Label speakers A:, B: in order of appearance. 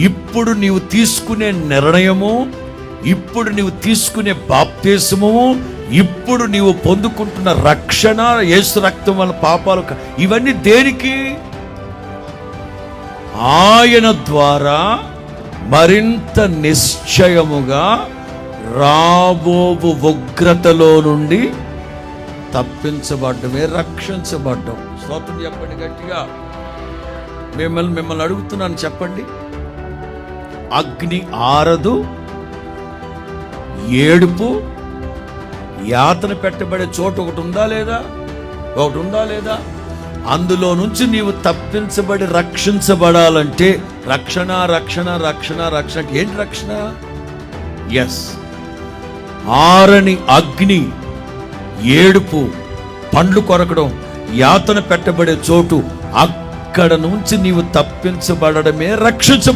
A: ఇప్పుడు నీవు తీసుకునే నిర్ణయము, ఇప్పుడు నీవు తీసుకునే బాప్తిస్మము, ఇప్పుడు నీవు పొందుకుంటున్న రక్షణ, యేసు రక్తం వల్ల పాపాలు, ఇవన్నీ దేనికి? ఆయన ద్వారా మరింత నిశ్చయముగా రాబోవు ఉగ్రతలో నుండి తప్పించబడ్డమే రక్షించబడ్డం. స్తోత్రం చెప్పండి గట్టిగా. మిమ్మల్ని అడుగుతున్నాను, చెప్పండి. అగ్ని ఆరదు, ఏడుపు, యాతన పెట్టబడే చోటు ఒకటి ఉందా లేదా? అందులో నుంచి నీవు తప్పించబడి రక్షించబడాలంటే రక్షణ. ఏంటి రక్షణ? ఎస్, ఆరని అగ్ని, ఏడుపు, పండ్లు కొరకడం, యాతన పెట్టబడే చోటు, అక్కడ నుంచి నీవు తప్పించబడమే రక్షించబడ